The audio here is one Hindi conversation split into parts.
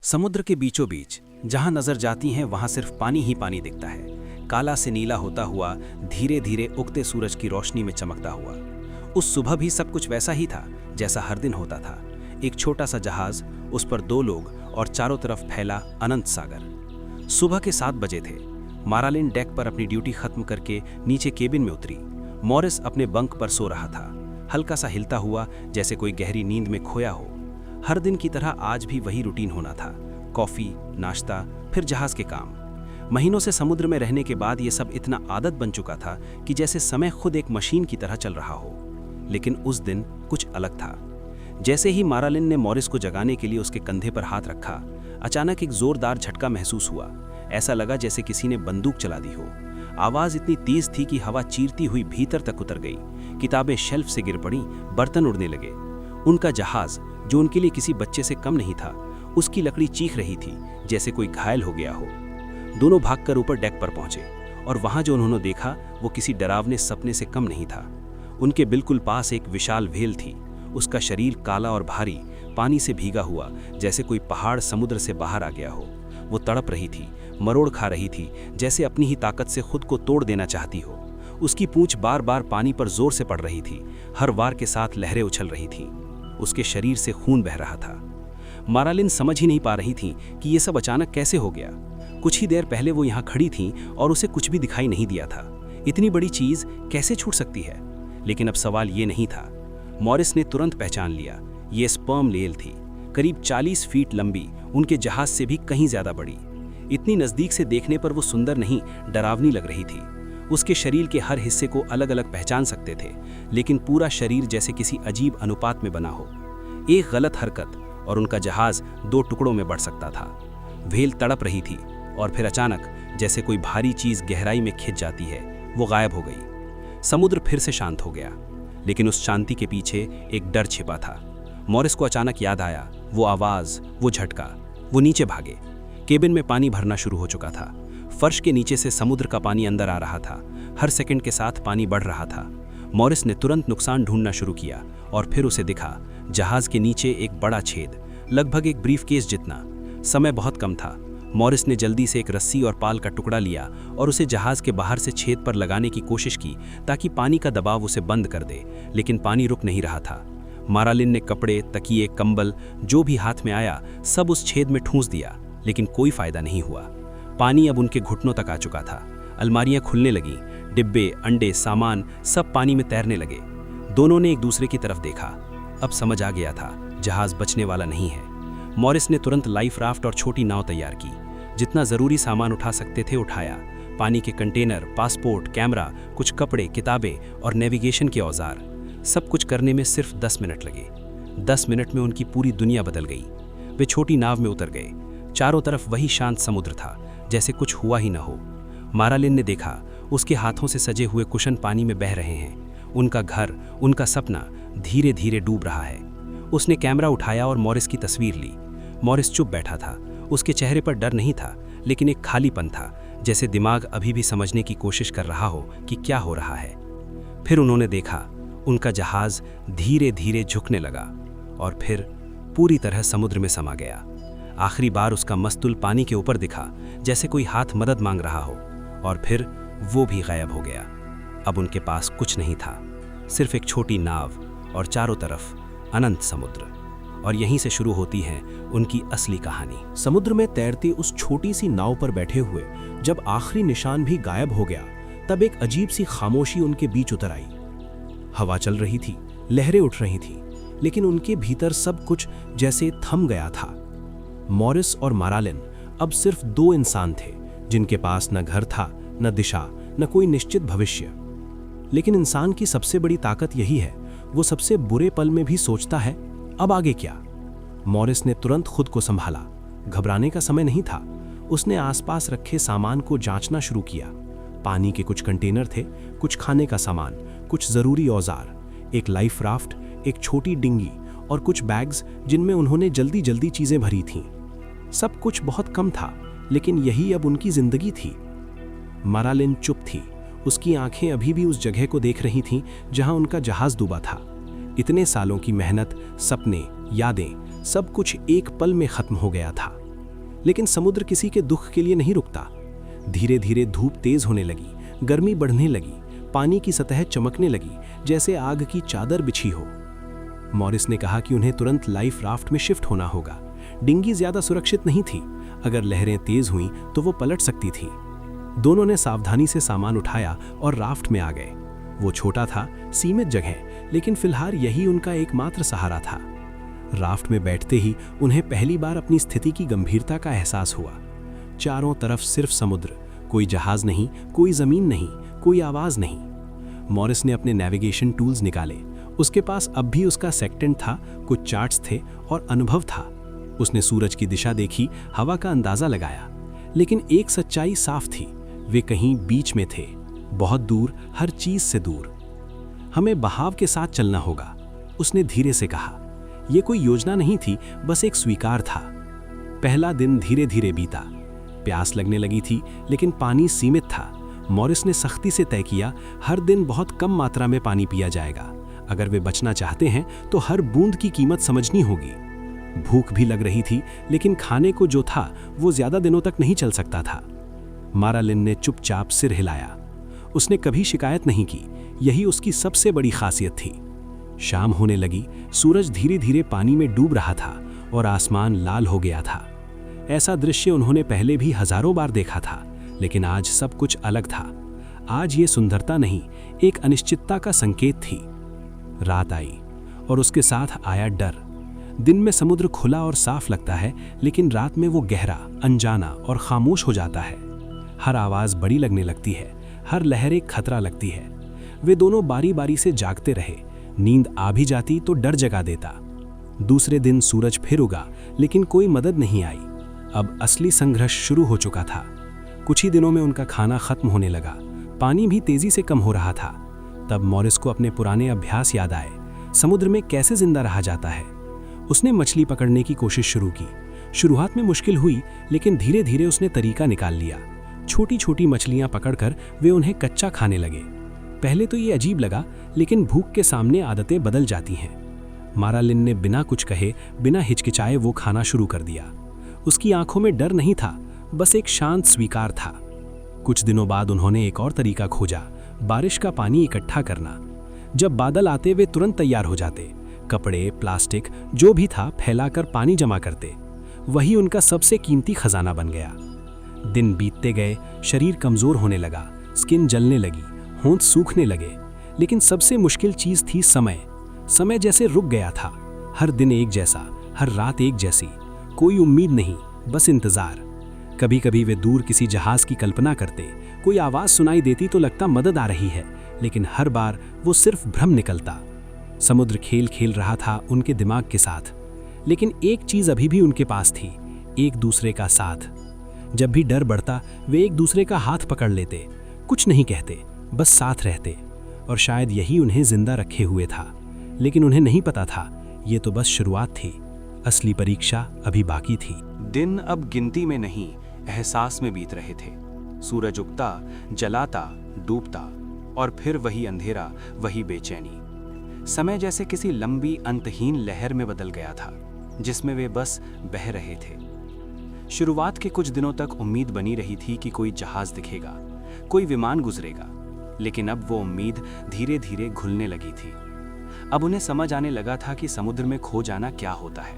समुद्र के बीचों बीच जहां नजर जाती हैं वहां सिर्फ पानी ही पानी दिखता है, काला से नीला होता हुआ, धीरे धीरे उगते सूरज की रोशनी में चमकता हुआ। उस सुबह भी सब कुछ वैसा ही था जैसा हर दिन होता था। एक छोटा सा जहाज, उस पर 2 लोग और चारों तरफ फैला अनंत सागर। सुबह के 7 बजे थे। मारालिन डेक पर अपनी ड्यूटी खत्म करके नीचे केबिन में उतरी। मॉरिस अपने बंक पर सो रहा था, हल्का सा हिलता हुआ जैसे कोई गहरी नींद में खोया हो। हर दिन की तरह आज भी वही रूटीन होना था, कॉफी, नाश्ता, फिर जहाज के काम। महीनों से समुद्र में रहने के बाद ये सब इतना आदत बन चुका था कि जैसे समय खुद एक मशीन की तरह चल रहा हो। लेकिन उस दिन कुछ अलग था। जैसे ही मारालिन ने मॉरिस को जगाने के लिए उसके कंधे पर हाथ रखा, अचानक एक जोरदार झटका महसूस हुआ। ऐसा लगा जैसे किसी ने बंदूक चला दी हो। आवाज इतनी तेज थी कि हवा चीरती हुई भीतर तक उतर गई। किताबें शेल्फ से गिर पड़ी, बर्तन उड़ने लगे। उनका जहाज, जो उनके लिए किसी बच्चे से कम नहीं था, उसकी लकड़ी चीख रही थी जैसे कोई घायल हो गया हो। दोनों भागकर ऊपर डेक पर पहुंचे और वहां जो उन्होंने देखा वो किसी डरावने सपने से कम नहीं था। उनके बिल्कुल पास एक विशाल व्हेल थी। उसका शरीर काला और भारी, पानी से भीगा हुआ, जैसे कोई पहाड़ समुद्र से बाहर आ गया हो। वो तड़प रही थी, मरोड़ खा रही थी, जैसे अपनी ही ताकत से खुद को तोड़ देना चाहती हो। उसकी पूंछ बार बार पानी पर जोर से पड़ रही थी, हर वार के साथ लहरें उछल रही थीं। उसके शरीर से खून बह रहा था। मारालिन समझ ही नहीं पा रही थी कि ये सब अचानक कैसे हो गया। कुछ ही देर पहले वो यहाँ खड़ी थी और उसे कुछ भी दिखाई नहीं दिया था। इतनी बड़ी चीज कैसे छूट सकती है? लेकिन अब सवाल ये नहीं था। मॉरिस ने तुरंत पहचान लिया, ये स्पर्म व्हेल थी, करीब 40 फीट लंबी, उनके जहाज से भी कहीं ज्यादा बड़ी। इतनी नजदीक से देखने पर वो सुंदर नहीं, डरावनी लग रही थी। उसके शरीर के हर हिस्से को अलग अलग पहचान सकते थे, लेकिन पूरा शरीर जैसे किसी अजीब अनुपात में बना हो। एक गलत हरकत और उनका जहाज 2 टुकड़ों में बढ़ सकता था। व्हेल तड़प रही थी और फिर अचानक जैसे कोई भारी चीज गहराई में खिंच जाती है, वो गायब हो गई। समुद्र फिर से शांत हो गया, लेकिन उस शांति के पीछे एक डर छिपा था। मॉरिस को अचानक याद आया, वो आवाज, वो झटका। वो नीचे भागे। केबिन में पानी भरना शुरू हो चुका था। फर्श के नीचे से समुद्र का पानी अंदर आ रहा था। हर सेकंड के साथ पानी बढ़ रहा था। मॉरिस ने तुरंत नुकसान ढूंढना शुरू किया और फिर उसे दिखा जहाज के नीचे एक बड़ा छेद, लगभग एक ब्रीफकेस जितना। समय बहुत कम था। मॉरिस ने जल्दी से एक रस्सी और पाल का टुकड़ा लिया और उसे जहाज के बाहर से छेद पर लगाने की कोशिश की ताकि पानी का दबाव उसे बंद कर दे, लेकिन पानी रुक नहीं रहा था। मारालिन ने कपड़े, तकिए, कंबल, जो भी हाथ में आया सब उस छेद में ठूंस दिया, लेकिन कोई फायदा नहीं हुआ। पानी अब उनके घुटनों तक आ चुका था। अलमारियां खुलने लगीं, डिब्बे, अंडे, सामान सब पानी में तैरने लगे। दोनों ने एक दूसरे की तरफ देखा। अब समझ आ गया था, जहाज बचने वाला नहीं है। मॉरिस ने तुरंत लाइफ राफ्ट और छोटी नाव तैयार की। जितना जरूरी सामान उठा सकते थे उठाया। पानी के कंटेनर, पासपोर्ट, कैमरा, कुछ कपड़े, किताबें और नेविगेशन के औजार। सब कुछ करने में सिर्फ 10 मिनट लगे। 10 मिनट में उनकी पूरी दुनिया बदल गई। वे छोटी नाव में उतर गए। चारों तरफ वही शांत समुद्र था, जैसे कुछ हुआ ही न हो। मारालिन ने देखा, उसके हाथों से सजे हुए कुशन पानी में बह रहे हैं। उनका घर, उनका सपना धीरे धीरे डूब रहा है। उसने कैमरा उठाया और मॉरिस की तस्वीर ली। मॉरिस चुप बैठा था। उसके चेहरे पर डर नहीं था, लेकिन एक खालीपन था, जैसे दिमाग अभी भी समझने की कोशिश कर रहा हो कि क्या हो रहा है। फिर उन्होंने देखा, उनका जहाज धीरे धीरे झुकने लगा और फिर पूरी तरह समुद्र में समा गया। आखिरी बार उसका मस्तूल पानी के ऊपर दिखा, जैसे कोई हाथ मदद मांग रहा हो, और फिर वो भी गायब हो गया। अब उनके पास कुछ नहीं था, सिर्फ एक छोटी नाव और चारों तरफ अनंत समुद्र। और यहीं से शुरू होती है उनकी असली कहानी। समुद्र में तैरती उस छोटी सी नाव पर बैठे हुए जब आखिरी निशान भी गायब हो गया, तब एक अजीब सी खामोशी उनके बीच उतर आई। हवा चल रही थी, लहरें उठ रही थीं, लेकिन उनके भीतर सब कुछ जैसे थम गया था। मॉरिस और मारालिन अब सिर्फ 2 इंसान थे, जिनके पास न घर था, न दिशा, न कोई निश्चित भविष्य। लेकिन इंसान की सबसे बड़ी ताकत यही है, वो सबसे बुरे पल में भी सोचता है, अब आगे क्या? मॉरिस ने तुरंत खुद को संभाला। घबराने का समय नहीं था। उसने आसपास रखे सामान को जांचना शुरू किया। पानी के कुछ कंटेनर थे, कुछ खाने का सामान, कुछ जरूरी औजार, एक लाइफ राफ्ट, एक छोटी डिंगी और कुछ बैग्स जिनमें उन्होंने जल्दी जल्दी चीजें भरी थीं। सब कुछ बहुत कम था, लेकिन यही अब उनकी जिंदगी थी। मारालिन चुप थी। उसकी आंखें अभी भी उस जगह को देख रही थीं जहां उनका जहाज डूबा था। इतने सालों की मेहनत, सपने, यादें, सब कुछ एक पल में खत्म हो गया था। लेकिन समुद्र किसी के दुख के लिए नहीं रुकता। धीरे धीरे धूप तेज होने लगी, गर्मी बढ़ने लगी, पानी की सतह चमकने लगी जैसे आग की चादर बिछी हो। मॉरिस ने कहा कि उन्हें तुरंत लाइफ राफ्ट में शिफ्ट होना होगा। डिंगी ज्यादा सुरक्षित नहीं थी, अगर लहरें तेज हुईं तो वो पलट सकती थी। दोनों ने सावधानी से सामान उठाया और राफ्ट में आ गए। वो छोटा था, सीमित जगह, लेकिन फिलहाल यही उनका एकमात्र सहारा था। राफ्ट में बैठते ही उन्हें पहली बार अपनी स्थिति की गंभीरता का एहसास हुआ। चारों तरफ सिर्फ समुद्र, कोई जहाज नहीं, कोई जमीन नहीं, कोई आवाज नहीं। मॉरिस ने अपने नेविगेशन टूल्स निकाले। उसके पास अब भी उसका सेक्टेंट था, कुछ चार्ट्स थे और अनुभव था। उसने सूरज की दिशा देखी, हवा का अंदाजा लगाया, लेकिन एक सच्चाई साफ थी, वे कहीं बीच में थे, बहुत दूर, हर चीज से दूर। हमें बहाव के साथ चलना होगा, उसने धीरे से कहा। यह कोई योजना नहीं थी, बस एक स्वीकार था। पहला दिन धीरे धीरे बीता। प्यास लगने लगी थी, लेकिन पानी सीमित था। मॉरिस ने सख्ती से तय किया, हर दिन बहुत कम मात्रा में पानी पिया जाएगा। अगर वे बचना चाहते हैं तो हर बूंद की कीमत समझनी होगी। भूख भी लग रही थी, लेकिन खाने को जो था वो ज्यादा दिनों तक नहीं चल सकता था। मारालिन ने चुपचाप सिर हिलाया। उसने कभी शिकायत नहीं की, यही उसकी सबसे बड़ी खासियत थी। शाम होने लगी, सूरज धीरे धीरे पानी में डूब रहा था और आसमान लाल हो गया था। ऐसा दृश्य उन्होंने पहले भी हजारों बार देखा था, लेकिन आज सब कुछ अलग था। आज ये सुंदरता नहीं, एक अनिश्चितता का संकेत थी। रात आई और उसके साथ आया डर। दिन में समुद्र खुला और साफ लगता है, लेकिन रात में वो गहरा, अनजाना और खामोश हो जाता है। हर आवाज बड़ी लगने लगती है, हर लहर एक खतरा लगती है। वे दोनों बारी बारी से जागते रहे। नींद आ भी जाती तो डर जगा देता। दूसरे दिन सूरज फिर उगा, लेकिन कोई मदद नहीं आई। अब असली संघर्ष शुरू हो चुका था। कुछ ही दिनों में उनका खाना खत्म होने लगा, पानी भी तेजी से कम हो रहा था। तब मॉरिस को अपने पुराने अभ्यास याद आए, समुद्र में कैसे जिंदा रहा जाता है। उसने मछली पकड़ने की कोशिश शुरू की। शुरुआत में मुश्किल हुई, लेकिन धीरे धीरे उसने तरीका निकाल लिया। छोटी छोटी मछलियां पकड़कर वे उन्हें कच्चा खाने लगे। पहले तो ये अजीब लगा, लेकिन भूख के सामने आदतें बदल जाती हैं। मारालिन ने बिना कुछ कहे, बिना हिचकिचाए वो खाना शुरू कर दिया। उसकी आंखों में डर नहीं था, बस एक शांत स्वीकार था। कुछ दिनों बाद उन्होंने एक और तरीका खोजा, बारिश का पानी इकट्ठा करना। जब बादल आते वे तुरंत तैयार हो जाते। कपड़े, प्लास्टिक, जो भी था फैलाकर पानी जमा करते। वही उनका सबसे कीमती खजाना बन गया। दिन बीतते गए, शरीर कमजोर होने लगा, स्किन जलने लगी, होंठ सूखने लगे। लेकिन सबसे मुश्किल चीज थी समय। समय जैसे रुक गया था। हर दिन एक जैसा, हर रात एक जैसी। कोई उम्मीद नहीं, बस इंतजार। कभी कभी वे दूर किसी जहाज की कल्पना करते, कोई आवाज सुनाई देती तो लगता मदद आ रही है, लेकिन हर बार वो सिर्फ भ्रम निकलता। समुद्र खेल खेल रहा था उनके दिमाग के साथ, लेकिन एक चीज अभी भी उनके पास थी, एक दूसरे का साथ। जब भी डर बढ़ता वे एक दूसरे का हाथ पकड़ लेते, कुछ नहीं कहते, बस साथ रहते। और शायद यही उन्हें जिंदा रखे हुए था। लेकिन उन्हें नहीं पता था, ये तो बस शुरुआत थी, असली परीक्षा अभी बाकी थी। दिन अब गिनती में नहीं, एहसास में बीत रहे थे। सूरज उगता, जलाता, डूबता, और फिर वही अंधेरा, वही बेचैनी। समय जैसे किसी लंबी अंतहीन लहर में बदल गया था, जिसमें वे बस बह रहे थे। शुरुआत के कुछ दिनों तक उम्मीद बनी रही थी कि कोई जहाज दिखेगा, कोई विमान गुजरेगा, लेकिन अब वो उम्मीद धीरे धीरे घुलने लगी थी। अब उन्हें समझ आने लगा था कि समुद्र में खो जाना क्या होता है।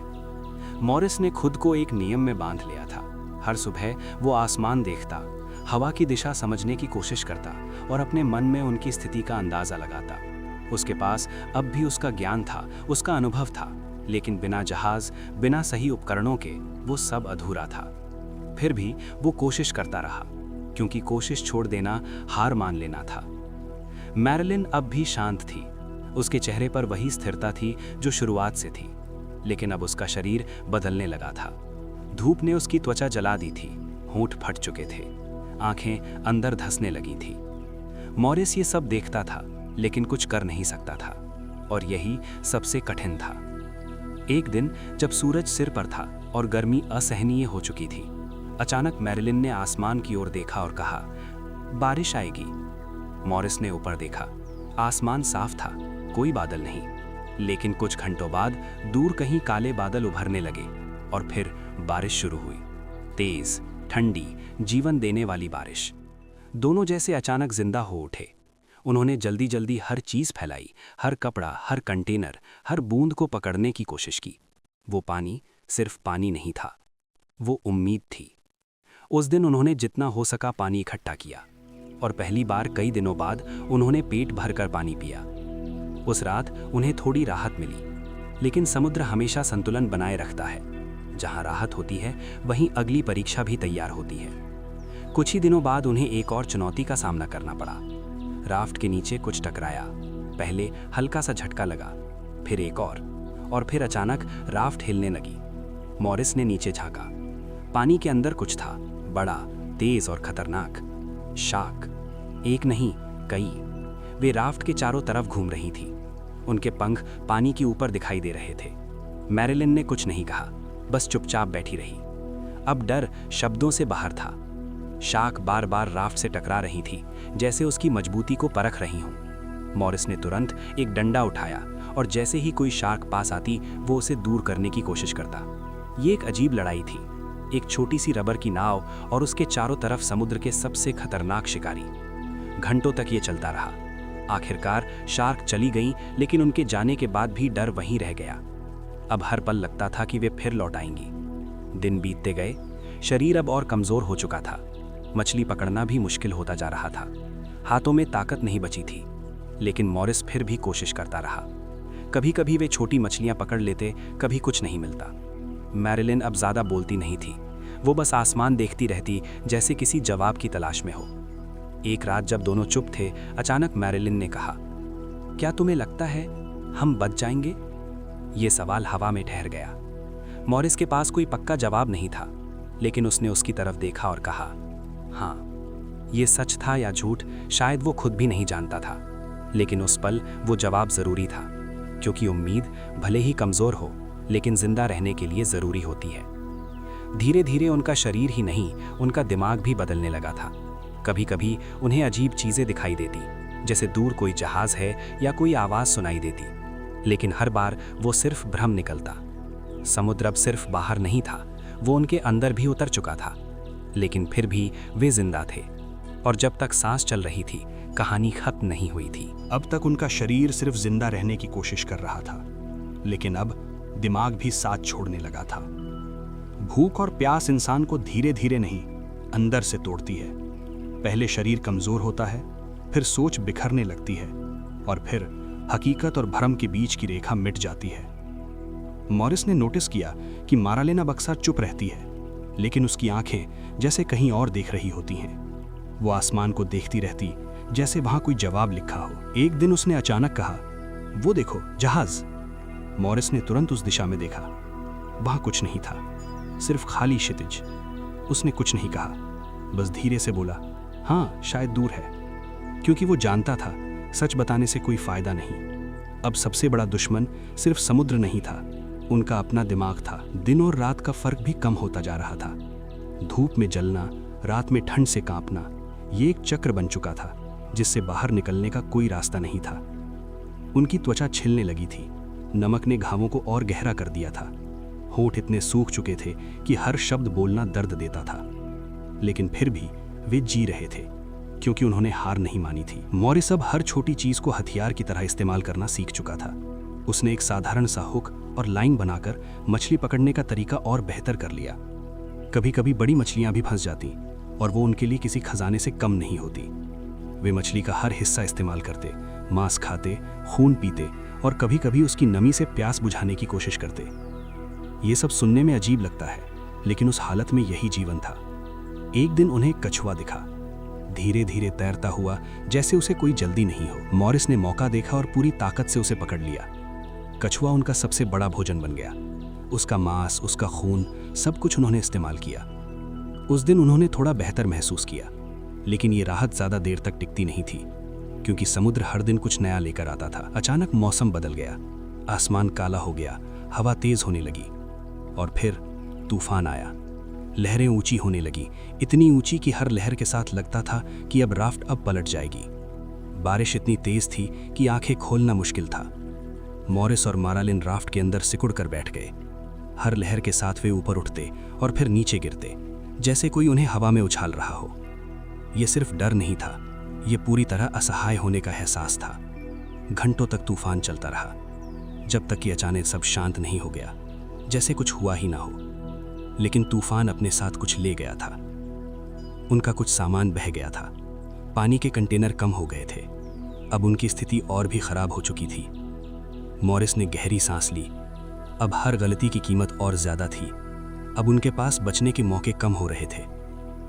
मॉरिस ने खुद को एक नियम में बांध लिया था। हर सुबह वो आसमान देखता, हवा की दिशा समझने की कोशिश करता और अपने मन में उनकी स्थिति का अंदाजा लगाता। उसके पास अब भी उसका ज्ञान था, उसका अनुभव था, लेकिन बिना जहाज, बिना सही उपकरणों के वो सब अधूरा था। फिर भी वो कोशिश करता रहा, क्योंकि कोशिश छोड़ देना हार मान लेना था। मैरिलिन अब भी शांत थी। उसके चेहरे पर वही स्थिरता थी जो शुरुआत से थी, लेकिन अब उसका शरीर बदलने लगा था। धूप ने उसकी त्वचा जला दी थी, होंठ फट चुके थे, आंखें अंदर धंसने लगी थी। मॉरिस ये सब देखता था, लेकिन कुछ कर नहीं सकता था, और यही सबसे कठिन था। एक दिन जब सूरज सिर पर था और गर्मी असहनीय हो चुकी थी, अचानक मैरिलिन ने आसमान की ओर देखा और कहा, बारिश आएगी। मॉरिस ने ऊपर देखा, आसमान साफ था, कोई बादल नहीं। लेकिन कुछ घंटों बाद दूर कहीं काले बादल उभरने लगे और फिर बारिश शुरू हुई। तेज, ठंडी, जीवन देने वाली बारिश। दोनों जैसे अचानक जिंदा हो उठे। उन्होंने जल्दी जल्दी हर चीज फैलाई, हर कपड़ा, हर कंटेनर, हर बूंद को पकड़ने की कोशिश की। वो पानी सिर्फ पानी नहीं था, वो उम्मीद थी। उस दिन उन्होंने जितना हो सका पानी इकट्ठा किया और पहली बार कई दिनों बाद उन्होंने पेट भरकर पानी पिया। उस रात उन्हें थोड़ी राहत मिली, लेकिन समुद्र हमेशा संतुलन बनाए रखता है। जहां राहत होती है वहीं अगली परीक्षा भी तैयार होती है। कुछ ही दिनों बाद उन्हें एक और चुनौती का सामना करना पड़ा। राफ्ट के नीचे कुछ टकराया। पहले हल्का सा झटका लगा, फिर एक और फिर अचानक राफ्ट हिलने लगी। मॉरिस ने नीचे झांका। पानी के अंदर कुछ था, बड़ा, तेज और खतरनाक। शार्क। एक नहीं, कई। वे राफ्ट के चारों तरफ घूम रही थी। उनके पंख पानी के ऊपर दिखाई दे रहे थे। मैरिलिन ने कुछ नहीं कहा, बस चुपचाप बैठी रही। अब डर शब्दों से बाहर था। शार्क बार बार राफ्ट से टकरा रही थी, जैसे उसकी मजबूती को परख रही हूं। मॉरिस ने तुरंत एक डंडा उठाया और जैसे ही कोई शार्क पास आती वो उसे दूर करने की कोशिश करता। ये एक अजीब लड़ाई थी। एक छोटी सी रबर की नाव और उसके चारों तरफ समुद्र के सबसे खतरनाक शिकारी। घंटों तक ये चलता रहा। आखिरकार शार्क चली गई, लेकिन उनके जाने के बाद भी डर वहीं रह गया। अब हर पल लगता था कि वे फिर लौट आएंगी। दिन बीतते गए। शरीर अब और कमजोर हो चुका था। मछली पकड़ना भी मुश्किल होता जा रहा था। हाथों में ताकत नहीं बची थी, लेकिन मॉरिस फिर भी कोशिश करता रहा। कभी कभी वे छोटी मछलियां पकड़ लेते, कभी कुछ नहीं मिलता। मैरिलिन अब ज्यादा बोलती नहीं थी। वो बस आसमान देखती रहती, जैसे किसी जवाब की तलाश में हो। एक रात जब दोनों चुप थे, अचानक मैरिलिन ने कहा, क्या तुम्हें लगता है हम बच जाएंगे? ये सवाल हवा में ठहर गया। मॉरिस के पास कोई पक्का जवाब नहीं था, लेकिन उसने उसकी तरफ देखा और कहा, हाँ। ये सच था या झूठ, शायद वो खुद भी नहीं जानता था, लेकिन उस पल वो जवाब जरूरी था, क्योंकि उम्मीद भले ही कमजोर हो, लेकिन जिंदा रहने के लिए जरूरी होती है। धीरे धीरे उनका शरीर ही नहीं, उनका दिमाग भी बदलने लगा था। कभी कभी उन्हें अजीब चीजें दिखाई देती, जैसे दूर कोई जहाज है या कोई आवाज सुनाई देती, लेकिन हर बार वो सिर्फ भ्रम निकलता। समुद्र अब सिर्फ बाहर नहीं था, वो उनके अंदर भी उतर चुका था, लेकिन फिर भी वे जिंदा थे। और जब तक सांस चल रही थी, कहानी खत्म नहीं हुई थी। अब तक उनका शरीर सिर्फ जिंदा रहने की कोशिश कर रहा था, लेकिन अब दिमाग भी साथ छोड़ने लगा था। भूख और प्यास इंसान को धीरे धीरे नहीं, अंदर से तोड़ती है। पहले शरीर कमजोर होता है, फिर सोच बिखरने लगती है, और फिर हकीकत और भ्रम के बीच की रेखा मिट जाती है। मॉरिस ने नोटिस किया कि मैरिलिन अब अक्सर चुप रहती है, लेकिन उसकी आंखें जैसे कहीं और देख रही होती हैं। वो आसमान को देखती रहती, जैसे वहां कोई जवाब लिखा हो। एक दिन उसने अचानक कहा, वो देखो, जहाज। मॉरिस ने तुरंत उस दिशा में देखा। वहां कुछ नहीं था, सिर्फ खाली क्षितिज। उसने कुछ नहीं कहा, बस धीरे से बोला, हाँ, शायद दूर है, क्योंकि वो जानता था सच बताने से कोई फायदा नहीं। अब सबसे बड़ा दुश्मन सिर्फ समुद्र नहीं था, उनका अपना दिमाग था। दिन और रात का फर्क भी कम होता जा रहा था। धूप में जलना, रात में ठंड से कांपना, ये एक चक्र बन चुका था जिससे बाहर निकलने का कोई रास्ता नहीं था। उनकी त्वचा छिलने लगी थी, नमक ने घावों को और गहरा कर दिया था। होंठ इतने सूख चुके थे कि हर शब्द बोलना दर्द देता था, लेकिन फिर भी वे जी रहे थे, क्योंकि उन्होंने हार नहीं मानी थी। मॉरिस अब हर छोटी चीज को हथियार की तरह इस्तेमाल करना सीख चुका था। उसने एक साधारण सा हुक और लाइन बनाकर मछली पकड़ने का तरीका और बेहतर कर लिया। कभी कभी बड़ी मछलियां भी फंस जाती, और वो उनके लिए किसी खजाने से कम नहीं होती। वे मछली का हर हिस्सा इस्तेमाल करते, मांस खाते, खून पीते, और कभी कभी उसकी नमी से प्यास बुझाने की कोशिश करते। ये सब सुनने में अजीब लगता है, लेकिन उस हालत में यही जीवन था। एक दिन उन्हें कछुआ दिखा, धीरे धीरे तैरता हुआ, जैसे उसे कोई जल्दी नहीं हो। मॉरिस ने मौका देखा और पूरी ताकत से उसे पकड़ लिया। कछुआ उनका सबसे बड़ा भोजन बन गया। उसका मांस, उसका खून, सब कुछ उन्होंने इस्तेमाल किया। उस दिन उन्होंने थोड़ा बेहतर महसूस किया, लेकिन ये राहत ज्यादा देर तक टिकती नहीं थी, क्योंकि समुद्र हर दिन कुछ नया लेकर आता था। अचानक मौसम बदल गया, आसमान काला हो गया, हवा तेज होने लगी, और फिर तूफान आया। लहरें ऊंची होने लगी, इतनी ऊंची कि हर लहर के साथ लगता था कि अब राफ्ट अब पलट जाएगी। बारिश इतनी तेज थी कि आंखें खोलना मुश्किल था। मॉरिस और मैरिलिन राफ्ट के अंदर सिकुड़ कर बैठ गए। हर लहर के साथ वे ऊपर उठते और फिर नीचे गिरते, जैसे कोई उन्हें हवा में उछाल रहा हो। ये सिर्फ डर नहीं था, ये पूरी तरह असहाय होने का एहसास था। घंटों तक तूफान चलता रहा, जब तक कि अचानक सब शांत नहीं हो गया, जैसे कुछ हुआ ही ना हो। लेकिन तूफान अपने साथ कुछ ले गया था। उनका कुछ सामान बह गया था, पानी के कंटेनर कम हो गए थे। अब उनकी स्थिति और भी खराब हो चुकी थी। मॉरिस ने गहरी सांस ली। अब हर गलती की कीमत और ज्यादा थी। अब उनके पास बचने के मौके कम हो रहे थे।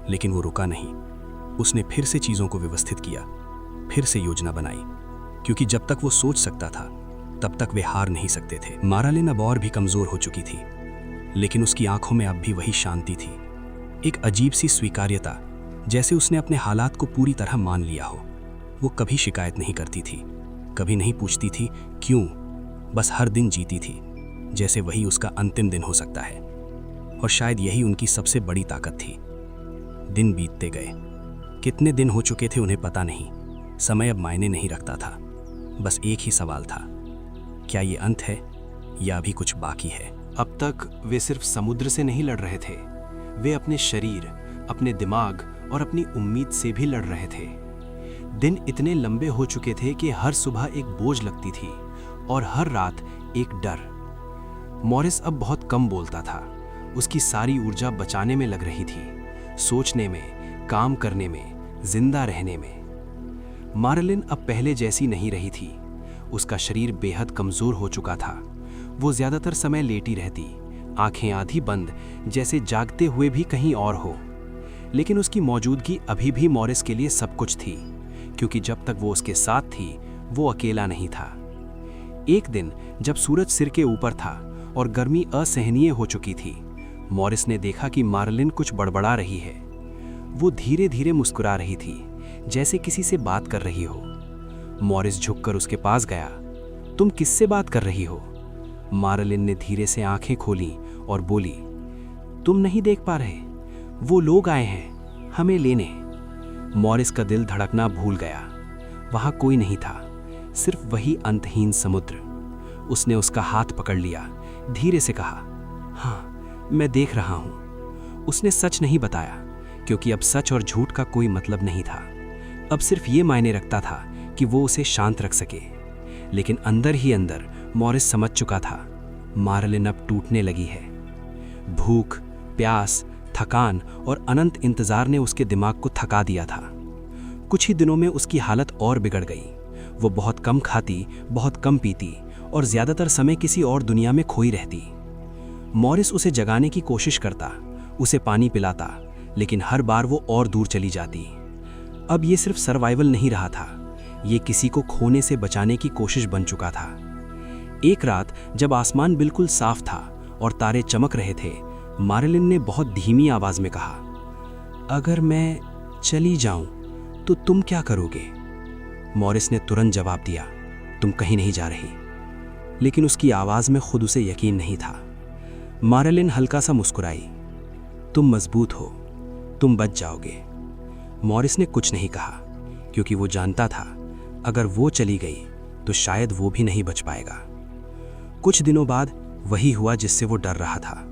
लेकिन वो रुका नहीं। उसने फिर से चीजों को व्यवस्थित किया, फिर से योजना बनाई, क्योंकि जब तक वो सोच सकता था तब तक वे हार नहीं सकते थे। मारालिन अब और भी कमजोर हो चुकी थी, लेकिन उसकी आंखों में अब भी वही शांति थी, एक अजीब सी स्वीकार्यता, जैसे उसने अपने हालात को पूरी तरह मान लिया हो। वो कभी शिकायत नहीं करती थी, कभी नहीं पूछती थी क्यों, बस हर दिन जीती थी जैसे वही उसका अंतिम दिन हो सकता है। और शायद यही उनकी सबसे बड़ी ताकत थी। दिन बीतते गए। कितने दिन हो चुके थे उन्हें पता नहीं। समय अब मायने नहीं रखता था। बस एक ही सवाल था, क्या ये अंत है या अभी कुछ बाकी है? अब तक वे सिर्फ समुद्र से नहीं लड़ रहे थे, वे अपने शरीर, अपने दिमाग और अपनी उम्मीद से भी लड़ रहे थे। दिन इतने लंबे हो चुके थे कि हर सुबह एक बोझ लगती थी और हर रात एक डर। मॉरिस अब बहुत कम बोलता था। उसकी सारी ऊर्जा बचाने में लग रही थी, सोचने में, काम करने में, जिंदा रहने में। मारालिन अब पहले जैसी नहीं रही थी। उसका शरीर बेहद कमजोर हो चुका था। वो ज्यादातर समय लेटी रहती, आंखें आधी बंद, जैसे जागते हुए भी कहीं और हो। लेकिन उसकी मौजूदगी अभी भी मॉरिस के लिए सब कुछ थी, क्योंकि जब तक वो उसके साथ थी वो अकेला नहीं था। एक दिन जब सूरज सिर के ऊपर था और गर्मी असहनीय हो चुकी थी, मॉरिस ने देखा कि मारालिन कुछ बड़बड़ा रही है। वो धीरे धीरे मुस्कुरा रही थी, जैसे किसी से बात कर रही हो। मॉरिस झुककर उसके पास गया। तुम किससे बात कर रही हो? मारालिन ने धीरे से आंखें खोली और बोली, तुम नहीं देख पा रहे? वो लोग आए हैं हमें लेने। मॉरिस का दिल धड़कना भूल गया। वहां कोई नहीं था, सिर्फ वही अंतहीन समुद्र। उसने उसका हाथ पकड़ लिया, धीरे से कहा, हाँ मैं देख रहा हूं। उसने सच नहीं बताया, क्योंकि अब सच और झूठ का कोई मतलब नहीं था। अब सिर्फ ये मायने रखता था कि वो उसे शांत रख सके। लेकिन अंदर ही अंदर मॉरिस समझ चुका था, मारालिन अब टूटने लगी है। भूख, प्यास, थकान और अनंत इंतजार ने उसके दिमाग को थका दिया था। कुछ ही दिनों में उसकी हालत और बिगड़ गई। वो बहुत कम खाती, बहुत कम पीती और ज्यादातर समय किसी और दुनिया में खोई रहती। मॉरिस उसे जगाने की कोशिश करता, उसे पानी पिलाता, लेकिन हर बार वो और दूर चली जाती। अब ये सिर्फ सर्वाइवल नहीं रहा था, ये किसी को खोने से बचाने की कोशिश बन चुका था। एक रात जब आसमान बिल्कुल साफ था और तारे चमक रहे थे, मारालिन ने बहुत धीमी आवाज में कहा, अगर मैं चली जाऊं तो तुम क्या करोगे? मॉरिस ने तुरंत जवाब दिया, तुम कहीं नहीं जा रही। लेकिन उसकी आवाज में खुद उसे यकीन नहीं था। मारालिन हल्का सा मुस्कुराई, तुम मजबूत हो, तुम बच जाओगे। मॉरिस ने कुछ नहीं कहा, क्योंकि वो जानता था अगर वो चली गई तो शायद वो भी नहीं बच पाएगा। कुछ दिनों बाद वही हुआ जिससे वो डर रहा था।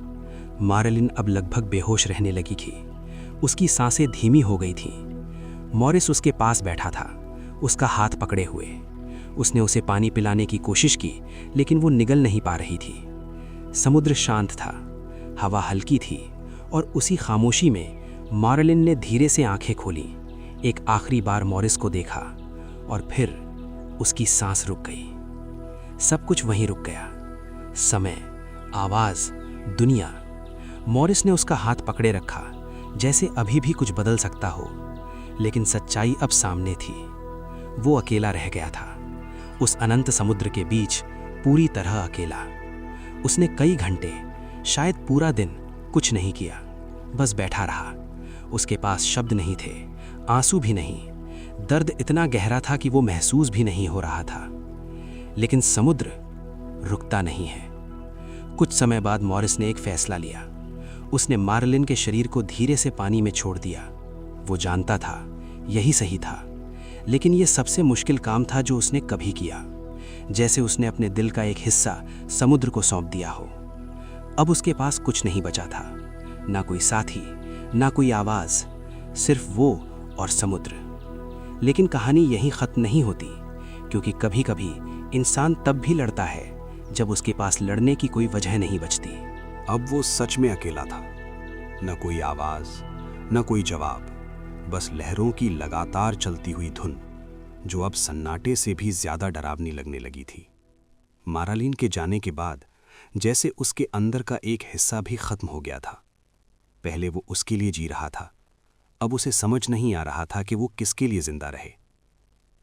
मारालिन अब लगभग बेहोश रहने लगी थी। उसकी सांसें धीमी हो गई थीं। मॉरिस उसके पास बैठा था, उसका हाथ पकड़े हुए। उसने उसे पानी पिलाने की कोशिश की, लेकिन वो निगल नहीं पा रही थी। समुद्र शांत था, हवा हल्की थी और उसी खामोशी में मारालिन ने धीरे से आंखें खोली, एक आखिरी बार मॉरिस को देखा और फिर उसकी सांस रुक गई। सब कुछ वहीं रुक गया, समय, आवाज, दुनिया। मॉरिस ने उसका हाथ पकड़े रखा, जैसे अभी भी कुछ बदल सकता हो, लेकिन सच्चाई अब सामने थी। वो अकेला रह गया था, उस अनंत समुद्र के बीच, पूरी तरह अकेला। उसने कई घंटे, शायद पूरा दिन कुछ नहीं किया, बस बैठा रहा। उसके पास शब्द नहीं थे, आंसू भी नहीं, दर्द इतना गहरा था कि वो महसूस भी नहीं हो रहा था। लेकिन समुद्र रुकता नहीं है। कुछ समय बाद मॉरिस ने एक फैसला लिया। उसने मारालिन के शरीर को धीरे से पानी में छोड़ दिया। वो जानता था यही सही था, लेकिन यह सबसे मुश्किल काम था जो उसने कभी किया। जैसे उसने अपने दिल का एक हिस्सा समुद्र को सौंप दिया हो। अब उसके पास कुछ नहीं बचा था, ना कोई साथी, ना कोई आवाज़, सिर्फ वो और समुद्र। लेकिन कहानी यहीं ख़त्म नहीं होती, क्योंकि कभी कभी इंसान तब भी लड़ता है जब उसके पास लड़ने की कोई वजह नहीं बचती। अब वो सच में अकेला था। न कोई आवाज, न कोई जवाब, बस लहरों की लगातार चलती हुई धुन, जो अब सन्नाटे से भी ज्यादा डरावनी लगने लगी थी। मारालीन के जाने के बाद जैसे उसके अंदर का एक हिस्सा भी खत्म हो गया था। पहले वो उसके लिए जी रहा था, अब उसे समझ नहीं आ रहा था कि वो किसके लिए जिंदा रहे।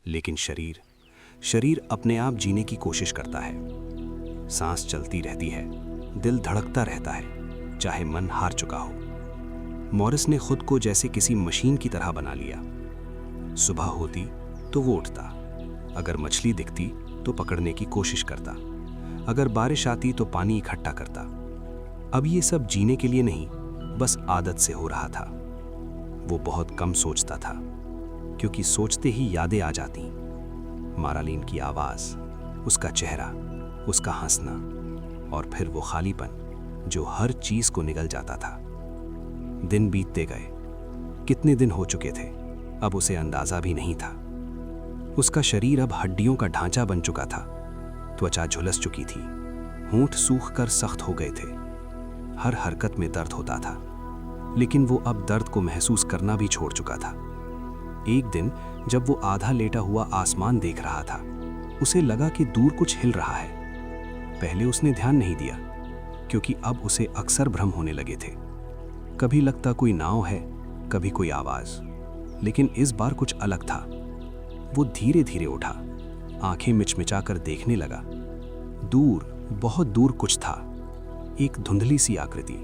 लेकिन शरीर अपने आप जीने की कोशिश करता है। सांस चलती रहती है, दिल धड़कता रहता है, चाहे मन हार चुका हो। मॉरिस ने खुद को जैसे किसी मशीन की तरह बना लिया। सुबह होती तो वो उठता, अगर मछली दिखती तो पकड़ने की कोशिश करता, अगर बारिश आती तो पानी इकट्ठा करता। अब ये सब जीने के लिए नहीं, बस आदत से हो रहा था। वो बहुत कम सोचता था, क्योंकि सोचते ही यादें आ जाती। मारालीन की आवाज, उसका चेहरा, उसका हंसना, और फिर वो खालीपन जो हर चीज को निगल जाता था। दिन बीतते गए, कितने दिन हो चुके थे अब उसे अंदाजा भी नहीं था। उसका शरीर अब हड्डियों का ढांचा बन चुका था, त्वचा झुलस चुकी थी, होंठ सूख कर सख्त हो गए थे, हर हरकत में दर्द होता था। लेकिन वो अब दर्द को महसूस करना भी छोड़ चुका था। एक दिन जब वो आधा लेटा हुआ आसमान देख रहा था, उसे लगा कि दूर कुछ हिल रहा है। पहले उसने ध्यान नहीं दिया, क्योंकि अब उसे अक्सर भ्रम होने लगे थे। कभी लगता कोई नाव है, कभी कोई आवाज, लेकिन इस बार कुछ अलग था। वो धीरे धीरे उठा, आंखें मिचमिचाकर देखने लगा। दूर, बहुत दूर कुछ था, एक धुंधली सी आकृति।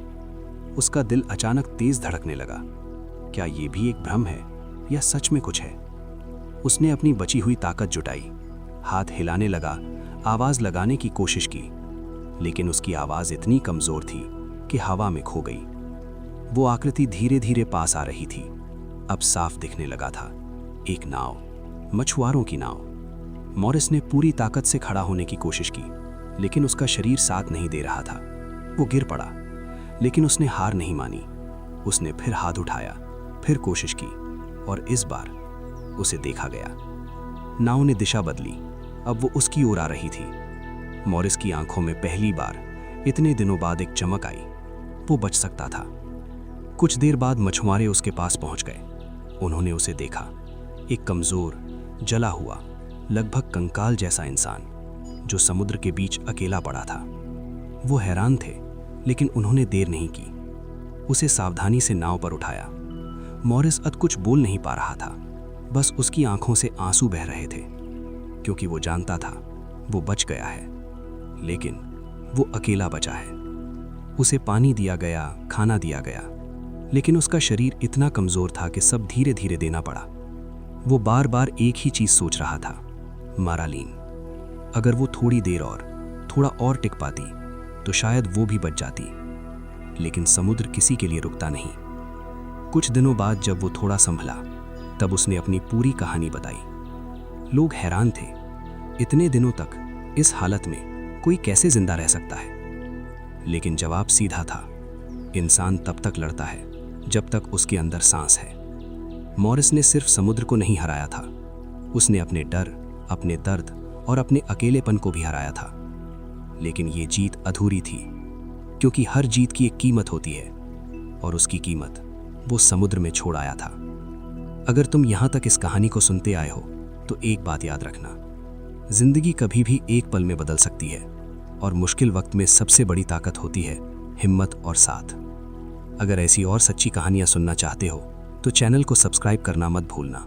उसका दिल अचानक तेज धड़कने लगा। क्या ये भी एक भ्रम है या सच में कुछ है? उसने अपनी बची हुई ताकत जुटाई, हाथ हिलाने लगा, आवाज लगाने की कोशिश की, लेकिन उसकी आवाज इतनी कमजोर थी कि हवा में खो गई। वो आकृति धीरे धीरे पास आ रही थी। अब साफ दिखने लगा था, एक नाव, मछुआरों की नाव। मॉरिस ने पूरी ताकत से खड़ा होने की कोशिश की, लेकिन उसका शरीर साथ नहीं दे रहा था। वो गिर पड़ा, लेकिन उसने हार नहीं मानी। उसने फिर हाथ उठाया, फिर कोशिश की, और इस बार उसे देखा गया। नाव ने दिशा बदली, अब वो उसकी ओर आ रही थी। मॉरिस की आंखों में पहली बार इतने दिनों बाद एक चमक आई। वो बच सकता था। कुछ देर बाद मछुआरे उसके पास पहुंच गए। उन्होंने उसे देखा, एक कमजोर, जला हुआ, लगभग कंकाल जैसा इंसान, जो समुद्र के बीच अकेला पड़ा था। वो हैरान थे, लेकिन उन्होंने देर नहीं की। उसे सावधानी से नाव पर उठाया। मॉरिस अब कुछ बोल नहीं पा रहा था, बस उसकी आंखों से आंसू बह रहे थे, क्योंकि वो जानता था वो बच गया है, लेकिन वो अकेला बचा है। उसे पानी दिया गया, खाना दिया गया, लेकिन उसका शरीर इतना कमजोर था कि सब धीरे धीरे देना पड़ा। वो बार बार एक ही चीज सोच रहा था, मारालीन। अगर वो थोड़ी देर और, थोड़ा और टिक पाती तो शायद वो भी बच जाती। लेकिन समुद्र किसी के लिए रुकता नहीं। कुछ दिनों बाद जब वो थोड़ा संभला, तब उसने अपनी पूरी कहानी बताई। लोग हैरान थे, इतने दिनों तक इस हालत में कोई कैसे जिंदा रह सकता है? लेकिन जवाब सीधा था, इंसान तब तक लड़ता है जब तक उसके अंदर सांस है। मॉरिस ने सिर्फ समुद्र को नहीं हराया था, उसने अपने डर, अपने दर्द और अपने अकेलेपन को भी हराया था। लेकिन ये जीत अधूरी थी, क्योंकि हर जीत की एक कीमत होती है, और उसकी कीमत वो समुद्र में छोड़ आया था। अगर तुम यहां तक इस कहानी को सुनते आए हो, तो एक बात याद रखना, जिंदगी कभी भी एक पल में बदल सकती है, और मुश्किल वक्त में सबसे बड़ी ताकत होती है हिम्मत और साथ। अगर ऐसी और सच्ची कहानियां सुनना चाहते हो, तो चैनल को सब्सक्राइब करना मत भूलना।